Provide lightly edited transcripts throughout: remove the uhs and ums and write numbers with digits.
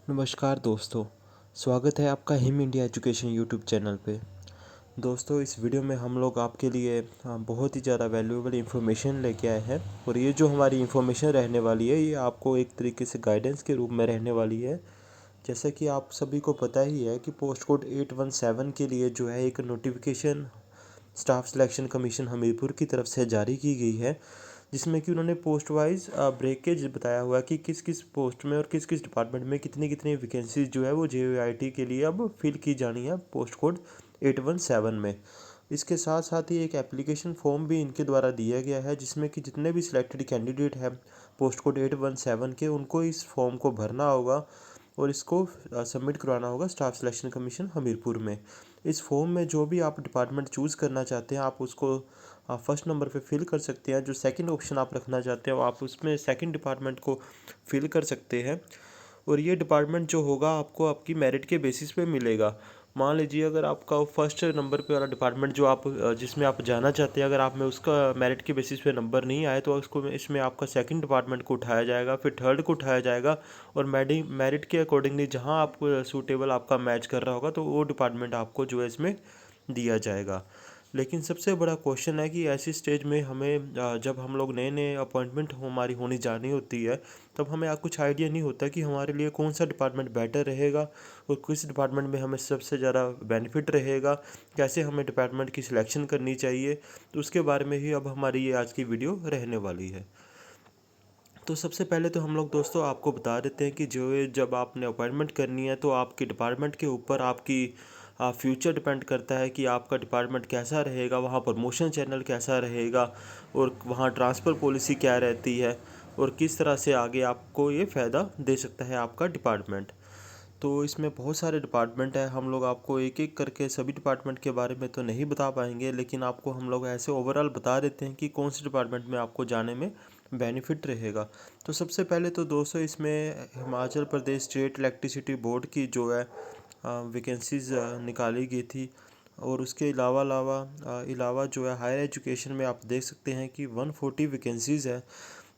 नमस्कार दोस्तों। स्वागत है आपका him India education YouTube channel पे। दोस्तों, इस वीडियो में हम लोग आपके लिए बहुत ही ज़्यादा वैल्यूएबल इन्फॉर्मेशन लेके आए हैं और ये जो हमारी इन्फॉर्मेशन रहने वाली है ये आपको एक तरीके से गाइडेंस के रूप में रहने वाली है। जैसा कि आप सभी को पता ही है कि पोस्ट कोड 817 के लिए जो है एक notification staff selection commission Hamirpur की तरफ से जारी की गई है, जिसमें कि उन्होंने पोस्ट वाइज ब्रेकेज बताया हुआ है कि किस किस पोस्ट में और किस किस डिपार्टमेंट में कितनी कितनी वैकेंसीज जो है वो JOIT के लिए अब फिल की जानी है पोस्ट कोड 817 में। इसके साथ साथ ही एक एप्लीकेशन फॉर्म भी इनके द्वारा दिया गया है, जिसमें कि जितने भी सिलेक्टेड कैंडिडेट हैं पोस्ट कोड 817 के, उनको इस फॉर्म को भरना होगा और इसको सबमिट करवाना होगा स्टाफ सिलेक्शन कमीशन हमीरपुर में। इस फॉर्म में जो भी आप डिपार्टमेंट चूज़ करना चाहते हैं आप उसको फर्स्ट नंबर पे फिल कर सकते हैं। जो सेकंड ऑप्शन आप रखना चाहते हैं आप उसमें सेकंड डिपार्टमेंट को फिल कर सकते हैं। और ये डिपार्टमेंट जो होगा आपको आपकी मेरिट के बेसिस पे मिलेगा। मान लीजिए अगर आपका फर्स्ट नंबर पे वाला डिपार्टमेंट जो आप जिसमें आप जाना चाहते हैं, अगर आप में उसका मेरिट के बेसिस पे नंबर नहीं आए तो उसको इसमें आपका सेकंड डिपार्टमेंट को उठाया जाएगा, फिर थर्ड को उठाया जाएगा और मेरिट के अकॉर्डिंगली जहां आपको सूटेबल आपका मैच कर रहा होगा तो वो डिपार्टमेंट आपको जो है इसमें दिया जाएगा। लेकिन सबसे बड़ा क्वेश्चन है कि ऐसी स्टेज में हमें जब हम लोग नए नए अपॉइंटमेंट हमारी होनी जानी होती है तब हमें कुछ आइडिया नहीं होता कि हमारे लिए कौन सा डिपार्टमेंट बेटर रहेगा और किस डिपार्टमेंट में हमें सबसे ज़्यादा बेनिफिट रहेगा, कैसे हमें डिपार्टमेंट की सिलेक्शन करनी चाहिए। तो उसके बारे में ही अब हमारी ये आज की वीडियो रहने वाली है। तो सबसे पहले तो हम लोग दोस्तों आपको बता देते हैं कि जो ये जब आपने अपॉइंटमेंट करनी है तो आपके डिपार्टमेंट के ऊपर आपकी फ्यूचर डिपेंड करता है कि आपका डिपार्टमेंट कैसा रहेगा, वहाँ प्रमोशन चैनल कैसा रहेगा और वहाँ ट्रांसफ़र पॉलिसी क्या रहती है और किस तरह से आगे आपको ये फ़ायदा दे सकता है आपका डिपार्टमेंट। तो इसमें बहुत सारे डिपार्टमेंट हैं, हम लोग आपको एक एक करके सभी डिपार्टमेंट के बारे में तो नहीं बता पाएंगे, लेकिन आपको हम लोग ऐसे ओवरऑल बता देते हैं कि कौन से डिपार्टमेंट में आपको जाने में बेनिफिट रहेगा। तो सबसे पहले तो दोस्तों इसमें Himachal Pradesh state electricity board की जो है वैकेंसीज निकाली गई थी और उसके अलावा जो है हायर एजुकेशन में आप देख सकते हैं कि 140 वैकेंसीज़ है।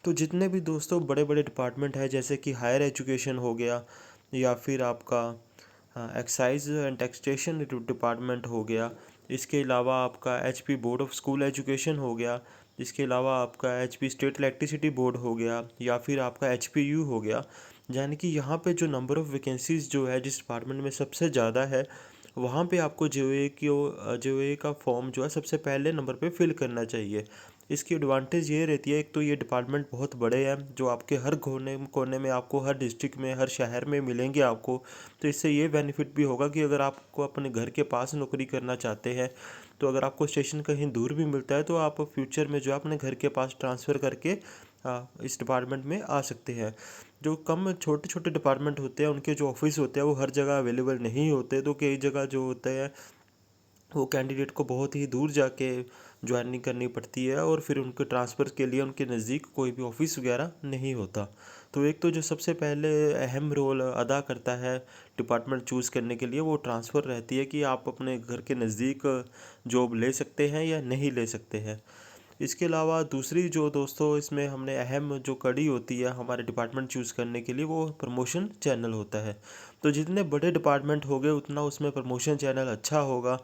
तो जितने भी दोस्तों बड़े बड़े डिपार्टमेंट हैं जैसे कि हायर एजुकेशन हो गया या फिर आपका एक्साइज एंड टैक्सेशन डिपार्टमेंट हो गया, इसके अलावा आपका HP board of school education हो गया, इसके अलावा आपका HP स्टेट इलेक्ट्रिसिटी बोर्ड हो गया या फिर आपका HPU हो गया, यानी कि यहाँ पे जो नंबर ऑफ़ वैकेंसीज़ जो है जिस डिपार्टमेंट में सबसे ज़्यादा है वहाँ पे आपको JOA का फॉर्म जो है सबसे पहले नंबर पे फिल करना चाहिए। इसकी एडवांटेज ये रहती है, एक तो ये डिपार्टमेंट बहुत बड़े हैं जो आपके हर कोने कोने में आपको हर डिस्ट्रिक्ट में हर शहर में मिलेंगे आपको। तो इससे ये बेनिफिट भी होगा कि अगर आपको अपने घर के पास नौकरी करना चाहते हैं तो अगर आपको स्टेशन कहीं दूर भी मिलता है तो आप फ्यूचर में जो है अपने घर के पास ट्रांसफ़र करके इस डिपार्टमेंट में आ सकते हैं। जो कम छोटे छोटे डिपार्टमेंट होते हैं उनके जो ऑफिस होते हैं वो हर जगह अवेलेबल नहीं होते, तो कई जगह जो होता है वो कैंडिडेट को बहुत ही दूर जाके ज्वाइनिंग करनी पड़ती है और फिर उनके ट्रांसफ़र के लिए उनके नज़दीक कोई भी ऑफिस वगैरह नहीं होता। तो एक तो जो सबसे पहले अहम रोल अदा करता है डिपार्टमेंट चूज़ करने के लिए वो ट्रांसफ़र रहती है कि आप अपने घर के नज़दीक जॉब ले सकते हैं या नहीं ले सकते हैं। इसके अलावा दूसरी जो दोस्तों इसमें हमने अहम जो कड़ी होती है हमारे डिपार्टमेंट चूज़ करने के लिए वो प्रमोशन चैनल होता है। तो जितने बड़े डिपार्टमेंट होंगे उतना उसमें प्रमोशन चैनल अच्छा होगा।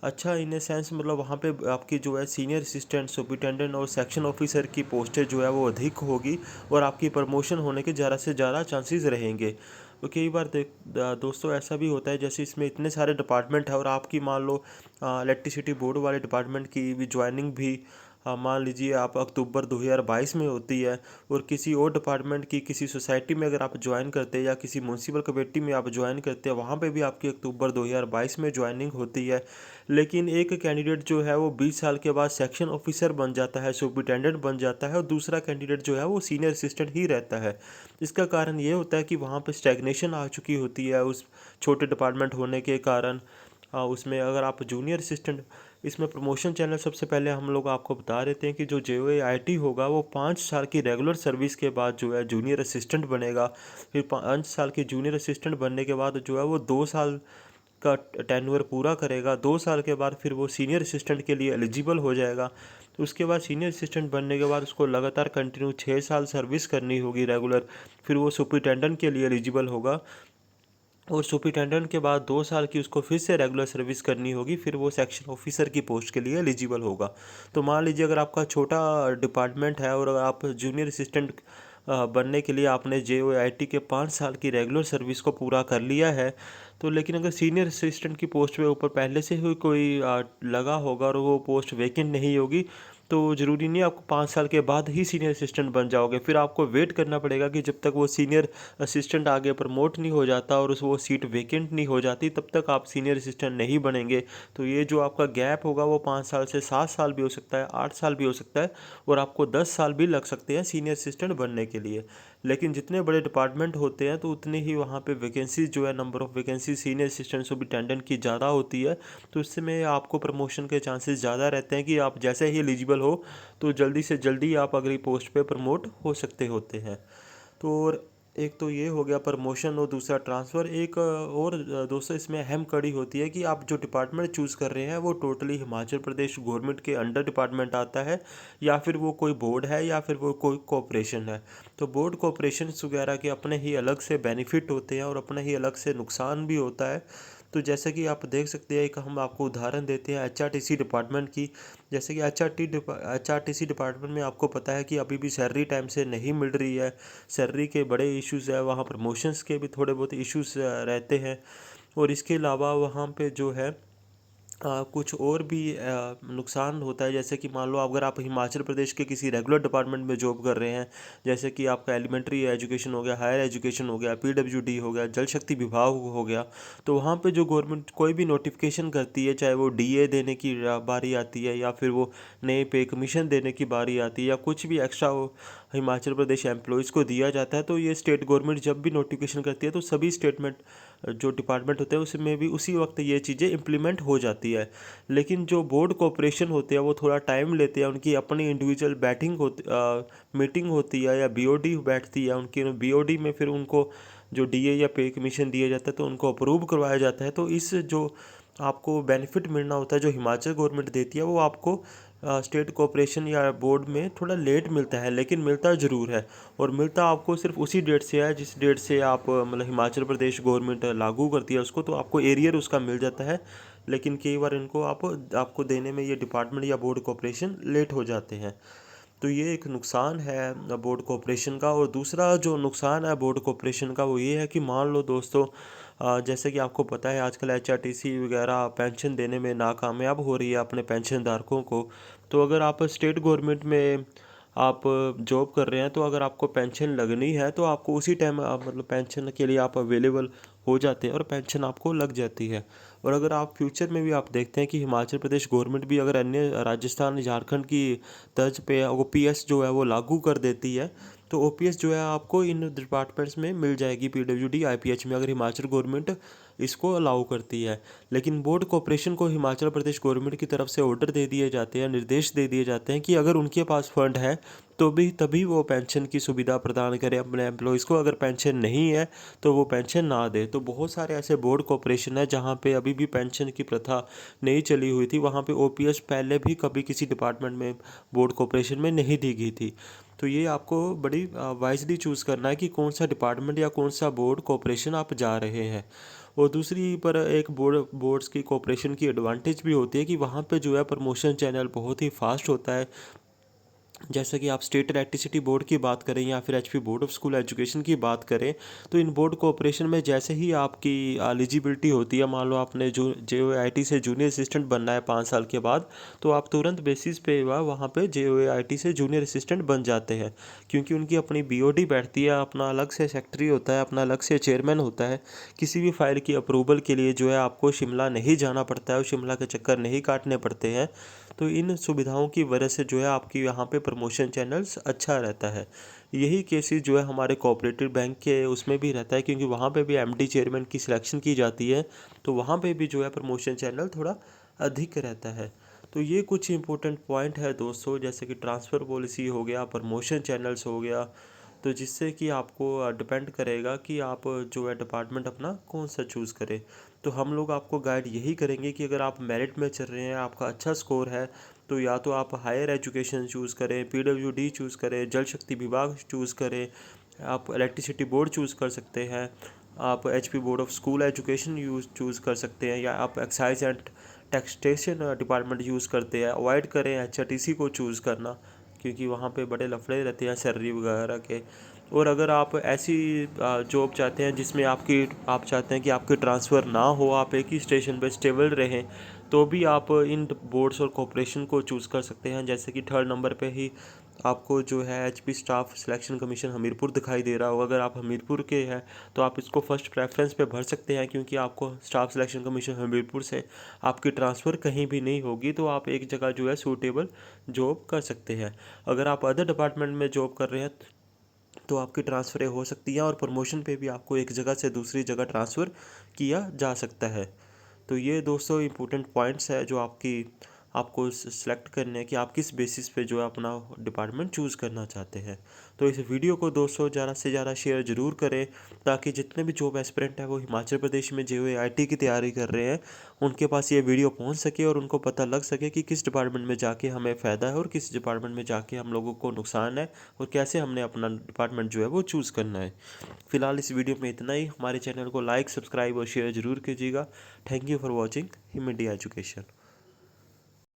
अच्छा इन ए सेंस मतलब वहाँ पे आपकी जो है सीनियर असिस्टेंट सुपरिटेंडेंट और सेक्शन ऑफिसर की पोस्टें जो है वो अधिक होगी और आपकी प्रमोशन होने के ज़्यादा से ज़्यादा चांसेस रहेंगे। तो कई बार दोस्तों ऐसा भी होता है जैसे इसमें इतने सारे डिपार्टमेंट है और आपकी मान लो इलेक्ट्रिसिटी बोर्ड वाले डिपार्टमेंट की भी ज्वाइनिंग भी मान लीजिए आप अक्टूबर 2022 में होती है और किसी और डिपार्टमेंट की किसी सोसाइटी में अगर आप ज्वाइन करते हैं या किसी म्यूनसिपल कमेटी में आप ज्वाइन करते हैं वहाँ पे भी आपकी अक्टूबर 2022 में ज्वाइनिंग होती है। लेकिन एक कैंडिडेट जो है वो 20 साल के बाद सेक्शन ऑफिसर बन जाता है, सुपरिटेंडेंट बन जाता है और दूसरा कैंडिडेट जो है वो सीनियर असिस्टेंट ही रहता है। इसका कारण ये होता है कि वहाँ पे स्टैग्नेशन आ चुकी होती है उस छोटे डिपार्टमेंट होने के कारण। उसमें अगर आप जूनियर असिस्टेंट इसमें प्रमोशन चैनल सबसे पहले हम लोग आपको बता देते हैं कि जो JOAIT होगा वो 5 साल की रेगुलर सर्विस के बाद जो है जूनियर असिस्टेंट बनेगा। फिर 5 साल के जूनियर असिस्टेंट बनने के बाद जो है वो 2 साल का टेन्योर पूरा करेगा। 2 साल के बाद फिर वो सीनियर असिस्टेंट के लिए एलिजिबल हो जाएगा। तो उसके बाद सीनियर असिस्टेंट बनने के बाद उसको लगातार कंटिन्यू 6 साल सर्विस करनी होगी रेगुलर, फिर वो सुपरिटेंडेंट के लिए एलिजिबल होगा। और सुपरिटेंडेंट के बाद 2 साल की उसको फिर से रेगुलर सर्विस करनी होगी, फिर वो सेक्शन ऑफिसर की पोस्ट के लिए एलिजिबल होगा। तो मान लीजिए अगर आपका छोटा डिपार्टमेंट है और अगर आप जूनियर असिस्टेंट बनने के लिए आपने JOIT के 5 साल की रेगुलर सर्विस को पूरा कर लिया है, तो लेकिन अगर सीनियर असिस्टेंट की पोस्ट पे ऊपर पहले से ही कोई लगा होगा और वो पोस्ट वैकेंट नहीं होगी, तो ज़रूरी नहीं आपको 5 साल के बाद ही सीनियर असिस्टेंट बन जाओगे। फिर आपको वेट करना पड़ेगा कि जब तक वो सीनियर असिस्टेंट आगे प्रमोट नहीं हो जाता और उस वो सीट वैकेंट नहीं हो जाती, तब तक आप सीनियर असिस्टेंट नहीं बनेंगे। तो ये जो आपका गैप होगा वो 5 साल से 7 साल भी हो सकता है, 8 साल भी हो सकता है, और आपको 10 साल भी लग सकते हैं सीनियर असिस्टेंट बनने के लिए। लेकिन जितने बड़े डिपार्टमेंट होते हैं तो उतनी ही वहाँ पे वैकेंसी जो है, number of vacancy senior assistant superintendent की ज़्यादा होती है। तो इससे में आपको प्रमोशन के चांसेस ज़्यादा रहते हैं कि आप जैसे ही एलिजिबल हो तो जल्दी से जल्दी आप अगली पोस्ट पे प्रमोट हो सकते होते हैं। तो और एक तो ये हो गया प्रमोशन और दूसरा ट्रांसफ़र। एक और दोस्तों इसमें अहम कड़ी होती है कि आप जो डिपार्टमेंट चूज़ कर रहे हैं वो टोटली हिमाचल प्रदेश गवर्नमेंट के अंडर डिपार्टमेंट आता है, या फिर वो कोई बोर्ड है, या फिर वो कोई कॉरपोरेशन है। तो बोर्ड कॉरपोरेशन वगैरह के अपने ही अलग से बेनिफिट होते हैं और अपने ही अलग से नुकसान भी होता है। तो जैसे कि आप देख सकते हैं, एक हम आपको उदाहरण देते हैं HRTC डिपार्टमेंट की। जैसे कि HRTC डिपार्टमेंट में आपको पता है कि अभी भी सैलरी टाइम से नहीं मिल रही है, सैलरी के बड़े इश्यूज़ है, वहाँ प्रमोशंस के भी थोड़े बहुत इश्यूज़ रहते हैं। और इसके अलावा वहाँ पे जो है कुछ और भी नुकसान होता है। जैसे कि मान लो अगर आप हिमाचल प्रदेश के किसी रेगुलर डिपार्टमेंट में जॉब कर रहे हैं, जैसे कि आपका एलिमेंट्री एजुकेशन हो गया, हायर एजुकेशन हो गया, PWD हो गया, जल शक्ति विभाग हो गया, तो वहाँ पे जो गवर्नमेंट कोई भी नोटिफिकेशन करती है, चाहे वो DA देने की बारी आती है, या फिर वो नए पे कमीशन देने की बारी आती है, या कुछ भी एक्स्ट्रा हिमाचल प्रदेश एम्प्लॉयज़ को दिया जाता है, तो ये स्टेट गवर्नमेंट जब भी नोटिफिकेशन करती है तो सभी स्टेटमेंट जो डिपार्टमेंट होते हैं उसमें भी उसी वक्त ये चीज़ें इम्प्लीमेंट हो जाती है। लेकिन जो बोर्ड कॉरपोरेशन होते हैं वो थोड़ा टाइम लेते हैं, उनकी अपनी इंडिविजुअल मीटिंग होती है, या BOD बैठती है उनकी, BOD में फिर उनको जो DA या पे कमीशन दिया जाता है तो उनको अप्रूव करवाया जाता है। तो इस जो आपको बेनिफिट मिलना होता है जो हिमाचल गवर्नमेंट देती है, वो आपको स्टेट कॉरपोरेशन या बोर्ड में थोड़ा लेट मिलता है, लेकिन मिलता ज़रूर है। और मिलता आपको सिर्फ उसी डेट से है जिस डेट से आप मतलब हिमाचल प्रदेश गवर्नमेंट लागू करती है उसको, तो आपको एरियर उसका मिल जाता है। लेकिन कई बार इनको आपको देने में ये डिपार्टमेंट या बोर्ड कॉरपोरेशन लेट हो जाते हैं। तो ये एक नुकसान है बोर्ड कॉरपोरेशन का। और दूसरा जो नुकसान है बोर्ड कॉरपोरेशन का वो ये है कि मान लो दोस्तों, जैसे कि आपको पता है आजकल HRTC वगैरह पेंशन देने में नाकामयाब हो रही है अपने पेंशन धारकों को। तो अगर आप स्टेट गवर्नमेंट में आप जॉब कर रहे हैं, तो अगर आपको पेंशन लगनी है तो आपको उसी टाइम आप मतलब पेंशन के लिए आप अवेलेबल हो जाते हैं और पेंशन आपको लग जाती है। और अगर आप फ्यूचर में भी आप देखते हैं कि हिमाचल प्रदेश गवर्नमेंट भी अगर अन्य राजस्थान झारखंड की तर्ज पे OPS जो है वो लागू कर देती है, तो OPS जो है आपको इन डिपार्टमेंट्स में मिल जाएगी, PWD IPH में, अगर हिमाचल गवर्नमेंट इसको अलाउ करती है। लेकिन बोर्ड कॉरपोरेशन को हिमाचल प्रदेश गवर्नमेंट की तरफ से ऑर्डर दे दिए जाते हैं, निर्देश दे दिए जाते हैं कि अगर उनके पास फंड है तो भी तभी वो पेंशन की सुविधा प्रदान करें अपने एम्प्लॉयज़ को, अगर पेंशन नहीं है तो वो पेंशन ना दे। तो बहुत सारे ऐसे बोर्ड कॉरपोरेशन है जहाँ पे अभी भी पेंशन की प्रथा नहीं चली हुई थी, वहाँ पे OPS पहले भी कभी किसी डिपार्टमेंट में बोर्ड कॉरपोरेशन में नहीं दी गई थी। तो ये आपको बड़ी वाइजली चूज़ करना है कि कौन सा डिपार्टमेंट या कौन सा बोर्ड कॉरपोरेशन आप जा रहे हैं। और दूसरी पर एक बोर्ड्स की कॉरपोरेशन की एडवांटेज भी होती है कि वहाँ पे जो है प्रमोशन चैनल बहुत ही फास्ट होता है। जैसे कि आप स्टेट इलेक्ट्रिसिटी बोर्ड की बात करें या फिर HP board of school education की बात करें, तो इन बोर्ड कोऑपरेशन में जैसे ही आपकी एलिजिबिलिटी होती है, मान लो आपने जो JOIT से जूनियर असिस्टेंट बनना है 5 साल के बाद, तो आप तुरंत बेसिस पे वहाँ पे JOIT से जूनियर असिस्टेंट बन जाते हैं, क्योंकि उनकी अपनी BOD बैठती है, अपना अलग से सेक्रेटरी होता है, अपना अलग से चेयरमैन होता है। किसी भी फाइल की अप्रूवल के लिए जो है आपको शिमला नहीं जाना पड़ता है और शिमला के चक्कर नहीं काटने पड़ते हैं। तो इन सुविधाओं की वजह से जो है आपकी यहाँ पे प्रमोशन चैनल्स अच्छा रहता है। यही केसेस जो है हमारे कोऑपरेटिव बैंक के उसमें भी रहता है, क्योंकि वहाँ पे भी MD चेयरमैन की सिलेक्शन की जाती है, तो वहाँ पे भी जो है प्रमोशन चैनल थोड़ा अधिक रहता है। तो ये कुछ इंपॉर्टेंट पॉइंट है दोस्तों, जैसे कि ट्रांसफ़र पॉलिसी हो गया, प्रमोशन चैनल्स हो गया, तो जिससे कि आपको डिपेंड करेगा कि आप जो है डिपार्टमेंट अपना कौन सा चूज़ करें। तो हम लोग आपको गाइड यही करेंगे कि अगर आप मेरिट में चल रहे हैं, आपका अच्छा स्कोर है, तो या तो आप हायर एजुकेशन चूज़ करें, PWD चूज़ करें, जल शक्ति विभाग चूज़ करें, आप इलेक्ट्रिसिटी बोर्ड चूज़ कर सकते हैं, आप HP board of school education choose कर सकते हैं, या आप excise and taxation department use करते हैं। अवॉइड करें HRTC को चूज़ करना, क्योंकि वहाँ पे बड़े लफड़े रहते हैं सैलरी वगैरह के। और अगर आप ऐसी जॉब चाहते हैं जिसमें आप चाहते हैं कि आपके ट्रांसफ़र ना हो, आप एक ही स्टेशन पे स्टेबल रहें, तो भी आप इन बोर्ड्स और कॉरपोरेशन को चूज़ कर सकते हैं। जैसे कि 3rd नंबर पे ही आपको जो है HP staff selection commission Hamirpur दिखाई दे रहा होगा। अगर आप हमीरपुर के हैं तो आप इसको फर्स्ट प्रेफरेंस पे भर सकते हैं, क्योंकि आपको स्टाफ सिलेक्शन कमीशन हमीरपुर से आपकी ट्रांसफ़र कहीं भी नहीं होगी, तो आप एक जगह जो है सूटेबल जॉब कर सकते हैं। अगर आप अदर डिपार्टमेंट में जॉब कर रहे हैं तो आपकी ट्रांसफ़रें हो सकती हैं, और प्रमोशन पे भी आपको एक जगह से दूसरी जगह ट्रांसफ़र किया जा सकता है। तो ये दोस्तों इम्पोर्टेंट पॉइंट्स है जो आपको सेलेक्ट करने हैं कि आप किस बेसिस पे जो है अपना डिपार्टमेंट चूज़ करना चाहते हैं। तो इस वीडियो को दोस्तों ज़्यादा से ज़्यादा शेयर ज़रूर करें, ताकि जितने भी जॉब एस्पिरेंट हैं वो हिमाचल प्रदेश में JOAIT की तैयारी कर रहे हैं, उनके पास ये वीडियो पहुंच सके और उनको पता लग सके कि किस डिपार्टमेंट में जाके हमें फ़ायदा है और किस डिपार्टमेंट में जाके हम लोगों को नुकसान है, और कैसे हमने अपना डिपार्टमेंट जो है वो चूज़ करना है। फिलहाल इस वीडियो में इतना ही। हमारे चैनल को लाइक, सब्सक्राइब और शेयर ज़रूर कीजिएगा। Thank you for watching him India education.